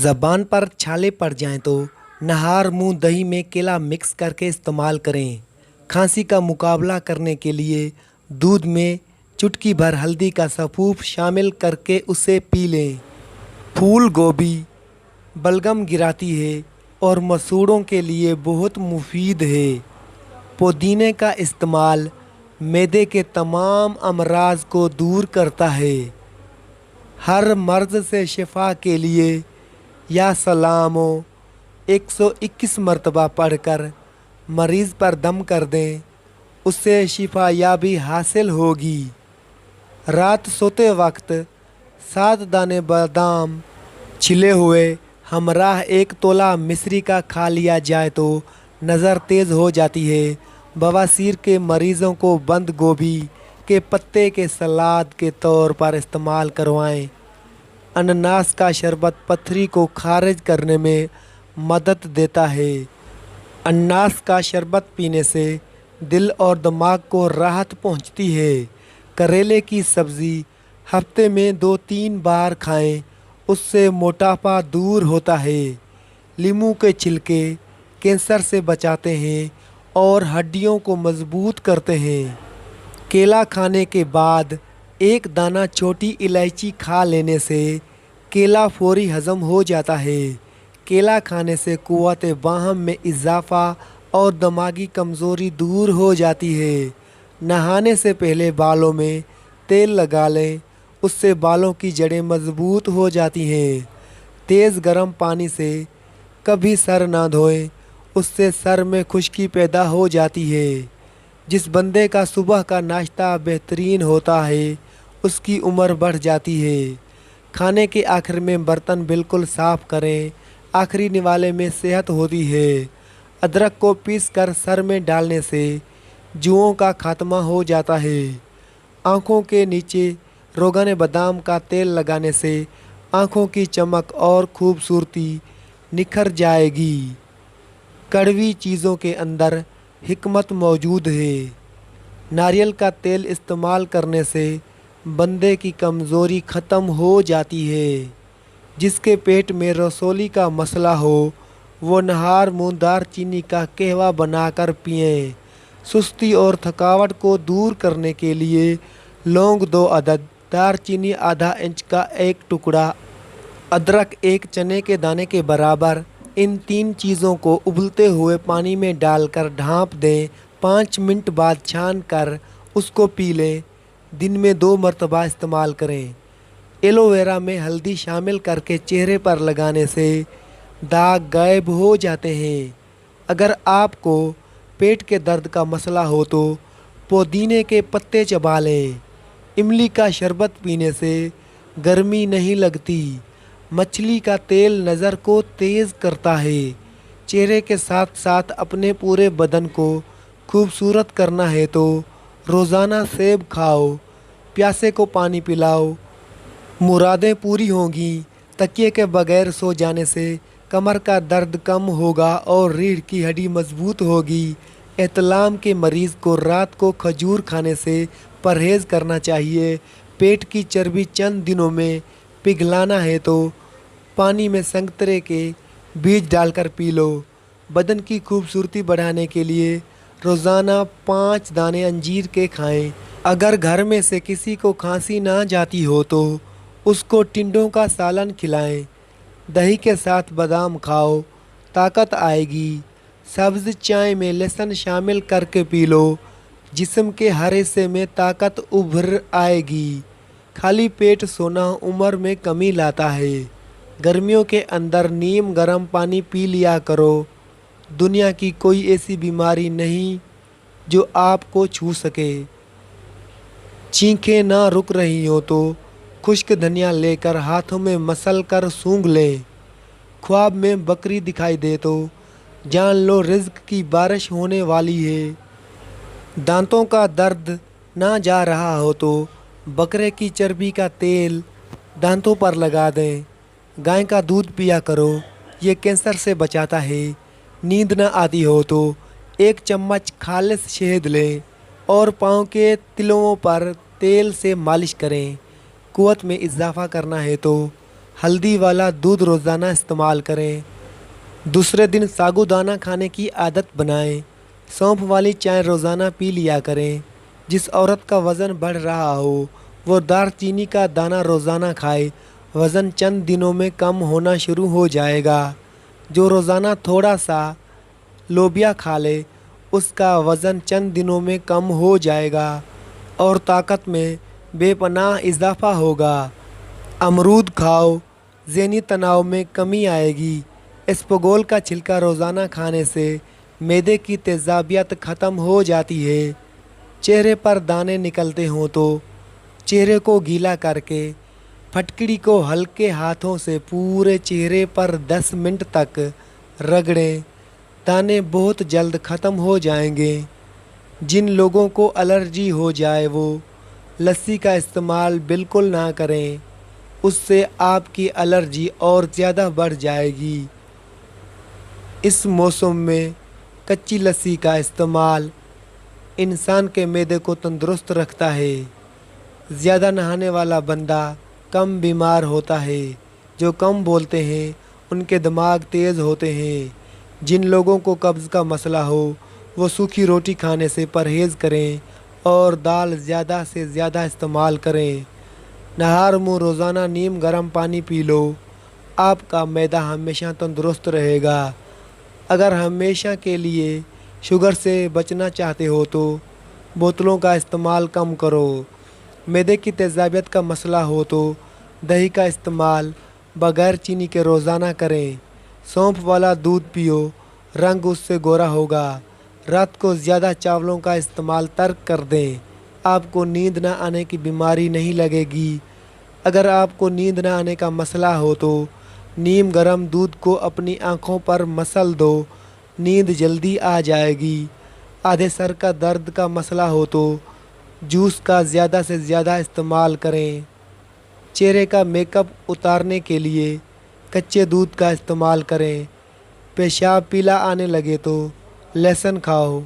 ज़बान पर छाले पड़ जाएं तो नहार मुंह दही में केला मिक्स करके इस्तेमाल करें। खांसी का मुकाबला करने के लिए दूध में चुटकी भर हल्दी का सफूफ शामिल करके उसे पी लें। फूल गोभी बलगम गिराती है और मसूड़ों के लिए बहुत मुफीद है। पुदीने का इस्तेमाल मैदे के तमाम अमराज को दूर करता है। हर मर्ज़ से शिफा के लिए या सलामो 121 मरतबा पढ़कर मरीज़ पर दम कर दें, उससे शिफा याबी हासिल होगी। रात सोते वक्त 7 दाने बादाम छिले हुए हमराह 1 तोला मिश्री का खा लिया जाए तो नज़र तेज़ हो जाती है। बवासीर के मरीज़ों को बंद गोभी के पत्ते के सलाद के तौर पर इस्तेमाल करवाएं। अनन्नास का शरबत पथरी को खारिज करने में मदद देता है। अनन्नास का शरबत पीने से दिल और दिमाग को राहत पहुंचती है। करेले की सब्ज़ी हफ्ते में 2-3 बार खाएं, उससे मोटापा दूर होता है। लीमू के छिलके कैंसर से बचाते हैं और हड्डियों को मजबूत करते हैं। केला खाने के बाद 1 दाना छोटी इलायची खा लेने से केला फौरी हज़म हो जाता है। केला खाने से कुव्वत बाहम में इजाफ़ा और दिमागी कमज़ोरी दूर हो जाती है। नहाने से पहले बालों में तेल लगा लें, उससे बालों की जड़ें मजबूत हो जाती हैं। तेज़ गर्म पानी से कभी सर ना धोएं, उससे सर में खुश्की पैदा हो जाती है। जिस बंदे का सुबह का नाश्ता बेहतरीन होता है, उसकी उम्र बढ़ जाती है। खाने के आखिर में बर्तन बिल्कुल साफ़ करें, आखिरी निवाले में सेहत होती है। अदरक को पीस कर सर में डालने से जुओं का खात्मा हो जाता है। आँखों के नीचे रोगन बादाम का तेल लगाने से आँखों की चमक और खूबसूरती निखर जाएगी। कड़वी चीज़ों के अंदर हिकमत मौजूद है। नारियल का तेल इस्तेमाल करने से बंदे की कमज़ोरी ख़त्म हो जाती है। जिसके पेट में रसौली का मसला हो वो नहार मूंदार चीनी का कहवा बनाकर पिएं। सुस्ती और थकावट को दूर करने के लिए लौंग 2 अदद, दारचीनी आधा इंच का 1 टुकड़ा, अदरक 1 चने के दाने के बराबर, इन 3 चीज़ों को उबलते हुए पानी में डालकर ढाँप दें। 5 मिनट बाद छान कर उसको पी लें। दिन में 2 मरतबा इस्तेमाल करें। एलोवेरा में हल्दी शामिल करके चेहरे पर लगाने से दाग गायब हो जाते हैं। अगर आपको पेट के दर्द का मसला हो तो पुदीने के पत्ते चबा लें। इमली का शरबत पीने से गर्मी नहीं लगती। मछली का तेल नज़र को तेज़ करता है। चेहरे के साथ साथ अपने पूरे बदन को खूबसूरत करना है तो रोज़ाना सेब खाओ, प्यासे को पानी पिलाओ, मुरादें पूरी होंगी। तकिए के बगैर सो जाने से कमर का दर्द कम होगा और रीढ़ की हड्डी मजबूत होगी। एहतलाम के मरीज़ को रात को खजूर खाने से परहेज़ करना चाहिए। पेट की चर्बी चंद दिनों में पिघलाना है तो पानी में संतरे के बीज डालकर पी लो। बदन की खूबसूरती बढ़ाने के लिए रोज़ाना 5 दाने अंजीर के खाएं। अगर घर में से किसी को खांसी ना जाती हो तो उसको टिंडों का सालन खिलाएं। दही के साथ बादाम खाओ, ताकत आएगी। सब्ज़ चाय में लहसुन शामिल करके पी लो, जिस्म के हर हिस्से में ताकत उभर आएगी। खाली पेट सोना उम्र में कमी लाता है। गर्मियों के अंदर नीम गर्म पानी पी लिया करो। दुनिया की कोई ऐसी बीमारी नहीं जो आपको छू सके। चीखें ना रुक रही हो तो खुश्क धनिया लेकर हाथों में मसल कर सूंघ लें। ख्वाब में बकरी दिखाई दे तो जान लो रिज़्क की बारिश होने वाली है। दांतों का दर्द ना जा रहा हो तो बकरे की चर्बी का तेल दांतों पर लगा दें। गाय का दूध पिया करो, ये कैंसर से बचाता है। नींद न आती हो तो 1 चम्मच खालिस शहद लें और पाँव के तिलों पर तेल से मालिश करें। कुव्वत में इजाफ़ा करना है तो ہلدی والا دودھ روزانہ استعمال کریں۔ دوسرے دن ساگودانہ کھانے کی عادت بنائیں۔ سونف والی چائے روزانہ پی لیا کریں۔ جس عورت کا وزن بڑھ رہا ہو وہ دار چینی کا دانہ روزانہ کھائے، وزن چند دنوں میں کم ہونا شروع ہو جائے گا۔ جو روزانہ تھوڑا سا لوبیا کھا لے اس کا وزن چند دنوں میں کم ہو جائے گا اور طاقت میں بے پناہ اضافہ ہوگا۔ امرود کھاؤ، ذہنی تناؤ میں کمی آئے گی۔ اسپغول کا چھلکا روزانہ کھانے سے معدے کی تیزابیت ختم ہو جاتی ہے۔ چہرے پر دانے نکلتے ہوں تو چہرے کو گیلا کر کے پھٹکڑی کو ہلکے ہاتھوں سے پورے چہرے پر 10 منٹ تک رگڑیں، دانے بہت جلد ختم ہو جائیں گے۔ جن لوگوں کو الرجی ہو جائے وہ لسی کا استعمال بالکل نہ کریں، اس سے آپ کی الرجی اور زیادہ بڑھ جائے گی۔ اس موسم میں کچی لسی کا استعمال انسان کے معدے کو تندرست رکھتا ہے۔ زیادہ نہانے والا بندہ کم بیمار ہوتا ہے۔ جو کم بولتے ہیں ان کے دماغ تیز ہوتے ہیں۔ جن لوگوں کو قبض کا مسئلہ ہو وہ سوکھی روٹی کھانے سے پرہیز کریں اور دال زیادہ سے زیادہ استعمال کریں۔ نہار منہ روزانہ نیم گرم پانی پی لو، آپ کا معدہ ہمیشہ تندرست رہے گا۔ اگر ہمیشہ کے لیے شوگر سے بچنا چاہتے ہو تو بوتلوں کا استعمال کم کرو۔ معدے کی تیزابیت کا مسئلہ ہو تو دہی کا استعمال بغیر چینی کے روزانہ کریں۔ سونف والا دودھ پیو، رنگ اس سے گورا ہوگا۔ رات کو زیادہ چاولوں کا استعمال ترک کر دیں، آپ کو نیند نہ آنے کی بیماری نہیں لگے گی۔ اگر آپ کو نیند نہ آنے کا مسئلہ ہو تو نیم گرم دودھ کو اپنی آنکھوں پر مسل دو، نیند جلدی آ جائے گی۔ آدھے سر کا درد کا مسئلہ ہو تو جوس کا زیادہ سے زیادہ استعمال کریں۔ چہرے کا میک اپ اتارنے کے لیے کچے دودھ کا استعمال کریں۔ پیشاب پیلا آنے لگے تو لہسن کھاؤ۔